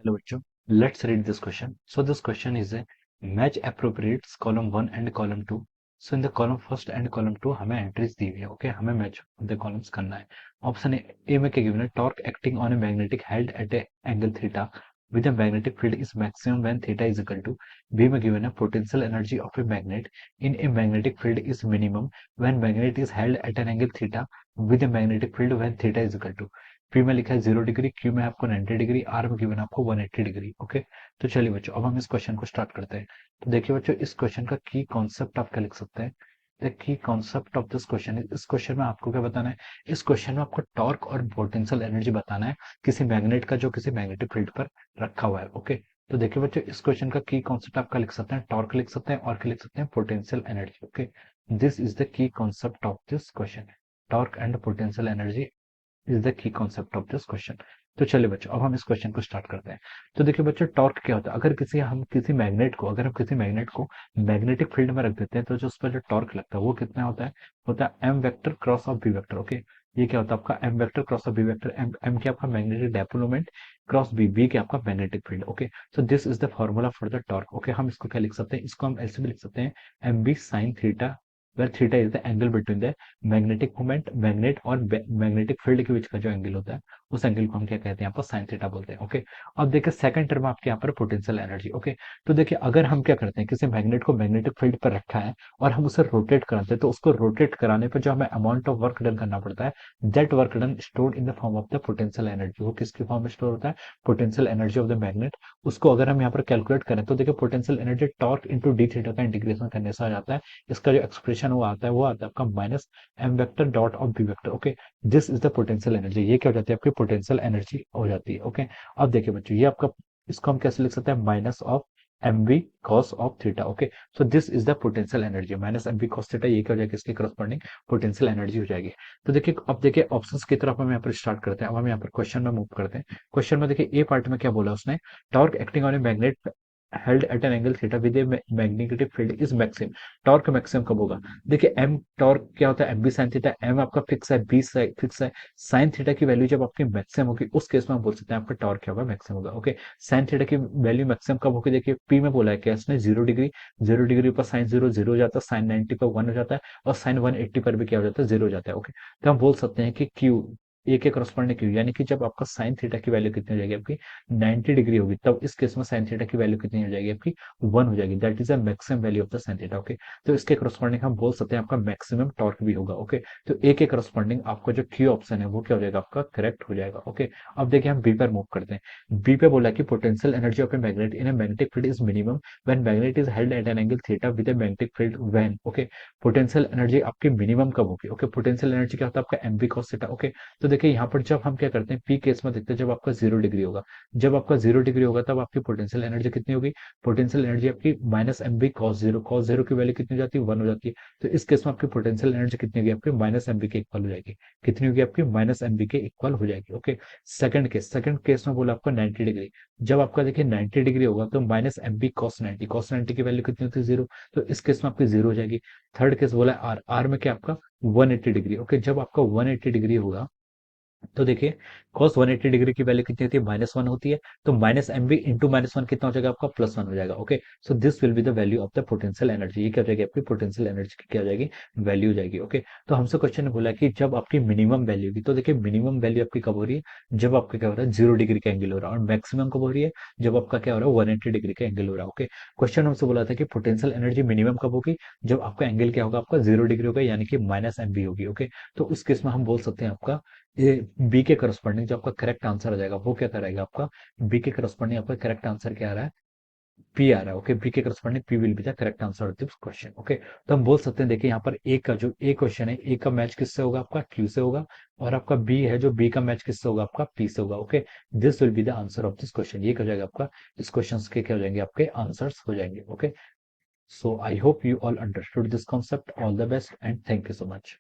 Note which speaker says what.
Speaker 1: Hello बच्चों, let's read this question. So this question is a match appropriates column 1 and column 2. So in the column first and column 2 हमें entries दी हुई है. Okay, हमें match the columns करना है. Option A में क्या given है? Torque acting on a magnetic held at A angle theta with a magnetic field is maximum when theta is equal to. B में given है potential energy of a magnet in a magnetic field is minimum when magnet is held at an angle theta with a magnetic field when theta is equal to. P में लिखा है 0 degree, Q में आपको 90 degree, are में given आपको 180 degree. Okay, तो चलिए बच्चों अब हम इस क्वेश्चन को स्टार्ट करते हैं. तो देखिए बच्चों, इस क्वेश्चन का की कॉन्सेप्ट आप क्या लिख सकते हैं? The key concept of this question is, इस क्वेश्चन में आपको क्या बताना है? इस क्वेश्चन में आपको टॉर्क और पोटेंशियल एनर्जी बताना है किसी मैग्नेट का जो किसी मैग्नेटिक फील्ड पर रखा हुआ है. ओके, तो देखिए बच्चों, इस क्वेश्चन का की कॉन्सेप्ट आप क्या लिख सकते हैं? टॉर्क लिख सकते हैं और क्या लिख सकते हैं? Potential energy. Okay, this is the key concept of this question. Torque and potential energy is the key concept of this question. तो चलिए बच्चों अब हम इस क्वेश्चन को स्टार्ट करते हैं. तो देखिए बच्चों, टॉर्क क्या होता है? अगर हम किसी मैग्नेट को मैग्नेटिक फील्ड में रख देते हैं तो जो उस पर जो टॉर्क लगता है वो कितना होता है M vector cross of B vector. Okay, ये क्या होता है आपका M vector cross of B vector. M M क्या आपका magnetic dipole moment cross B, B क्या आपका magnetic field. Okay, so this is the formula for the torque. Okay, हम इसको क्या लिख सकते हैं? इसको हम ऐसे भी लिख सकते हैं M B sine theta, where theta is the angle between the magnetic moment magnet और मैग्नेटिक फील्ड के बीच का जो एंगल होता है उस एंगल को हम क्या कहते हैं? यहाँ पर साइन थीटा बोलते हैं. ओके, अब देखिए सेकंड टर्म आपके यहाँ पर पोटेंशियल एनर्जी. ओके, तो देखिए अगर हम क्या करते हैं, किसी मैग्नेट को मैग्नेटिक फील्ड पर रखा है और हम उसे रोटेट कराते हैं, तो उसको रोटेट कराने पर जो हमें अमाउंट ऑफ वर्क डन करना पड़ता है, that work done stored in the form of the potential energy. वो किसकी फॉर्म में स्टोर होता है? Potential energy of the magnet. उसको अगर हम यहाँ पर कैलकुलेट करें तो देखिए potential energy torque into D theta का इंटीग्रेशन करने से आ जाता है. इसका जो एक्सप्रेशन वो आता है आपका minus M vector dot of B vector. Okay, this is the potential energy. ये क्या हो जाती है? आपकी पोटेंशियल एनर्जी हो जाती है. ओके, अब देखिए बच्चों, ये आपका, इसको हम कैसे लिख सकते हैं? Minus of M B cos of theta. Okay, so this is the potential energy minus M B cos theta. ये क्या हो जाएगा? इसके करस्पॉन्डिंग पोटेंशियल एनर्जी हो जाएगी. तो देखिए अब देखिए ऑप्शंस की तरफ हम यहाँ पर स्टार्ट करते हैं. अब हम यहाँ पर क्वेश्चन में मूव करते हैं. क्वेश्चन में देखिए ए पार्ट में क्या बोला उसने? Torque acting on a magnet held at an angle theta with a magnetic field is maximum. Torque maximum कब होगा? देखिए एम टॉर्क क्या होता है? M B sine theta. M आपका फिक्स है, बी फिक्स है. साइन थीटा की वैल्यू जब आपकी मैक्सिमम होगी उस केस में हम बोल सकते हैं आपका टॉर्क क्या होगा? मैक्सिमम होगा. ओके, साइन थीटा की वैल्यू मैक्सिमम कब होगी? देखिए पी में बोला है क्या इसने? 0 डिग्री. 0 डिग्री पर साइन जीरो हो जाता है, साइन 90 पर 1 हो जाता है और साइन 180 पर भी क्या हो जाता है? 0 हो जाता है. ओके, तो हम बोल सकते हैं कि क्यू ए के करस्पॉन्डिंग क्यू, यानी कि जब आपका साइन थीटा की वैल्यू कितनी हो जाएगी? आपकी 90 डिग्री होगी, तब इस केस में साइन थीटा की वैल्यू कितनी हो जाएगी? आपकी 1 हो जाएगी. That is a maximum value of the sine theta. Okay, तो इसके करस्पॉन्डिंग हम बोल सकते हैं आपका मैक्सिमम टॉर्क भी होगा. ओके, तो ए के करस्पॉन्डिंग आपका जो क्यू ऑप्शन है वो क्या हो जाएगा? आपका करेक्ट हो जाएगा. ओके, अब देखिए हम बी पर मूव करते हैं. बी पे बोला कि potential energy of a magnet in a magnetic field is minimum when magnet is held at an angle theta with a magnetic field when. Okay, potential energy आपकी मिनिमम कब होगी? Okay, potential energy क्या होता है? आपका M B cos theta. Okay, तो देखिए यहाँ पर जब हम क्या करते हैं, पी केस में देखते हैं जब आपका 0 डिग्री होगा. जब आपका 0 डिग्री होगा तब आपकी पोटेंशियल एनर्जी कितनी होगी? पोटेंशियल एनर्जी आपकी minus M B cos zero. Cos zero की वैल्यू कितनी हो जाती है? 1 हो जाती है. तो इस केस में आपकी पोटेंशियल एनर्जी कितनी होगी? आपकी माइनस एम बी के इक्वल हो जाएगी. कितनी होगी? आपकी माइनस एम बी के इक्वल हो जाएगी. ओके, सेकंड केस में बोला आपको 90 डिग्री. जब आपका देखिए 90 डिग्री होगा तो minus M B cos 90. Cos 90 की वैल्यू कितनी होती है? 0. तो इस केस में आपकी 0 हो जाएगी. थर्ड केस बोला आर. आर में क्या आपका 180 डिग्री. ओके, जब आपका 180 डिग्री होगा तो देखिए cos 180 डिग्री की वैल्यू कितनी होती है? -1 होती है. तो माइनस एम बी इंटू -1 कितना हो जाएगा? आपका +1 हो जाएगा. Okay, so this will be the value of the potential energy. ये क्या हो जाएगी? आपकी पोटेंशियल एनर्जी की क्या हो जाएगी? वैल्यू हो जाएगी. ओके, तो हमसे क्वेश्चन ने बोला कि जब आपकी मिनिमम वैल्यू होगी, तो देखिए मिनिमम वैल्यू आपकी कब हो रही है? जब आपका क्या हो रहा है? 0 डिग्री का एंगल हो रहा है. और मैक्सिमम कब हो रही है? जब आपका क्या हो रहा है? 180 डिग्री का एंगल हो रहा है. ओके, क्वेश्चन हमसे बोला था कि पोटेंशियल एनर्जी मिनिमम कब होगी? जब आपका एंगल क्या होगा? आपका 0 डिग्री होगा, यानी कि माइनस एम बी होगी. ओके, तो उस केस में हम बोल सकते हैं आपका ये बी के करस्पॉन्डिंग जो आपका करेक्ट आंसर आ जाएगा वो क्या करेगा? आपका बी के करस्पॉन्डिंग आपका करेक्ट आंसर क्या आ रहा है? पी आ रहा है. ओके, बी के corresponding P will be the correct answer of this question. Okay, तो हम बोल सकते हैं देखिए यहाँ पर ए का जो ए क्वेश्चन है, ए का मैच किससे होगा? आपका क्यू से होगा. और आपका बी है जो बी का मैच किससे होगा? आपका पी से होगा. Okay, this will be the answer of this question. ये क्या हो जाएगा? आपका इस क्वेश्चन के क्या हो जाएंगे? आपके आंसर्स हो जाएंगे. Okay, so I hope you all understood this concept. All the best and thank you so much.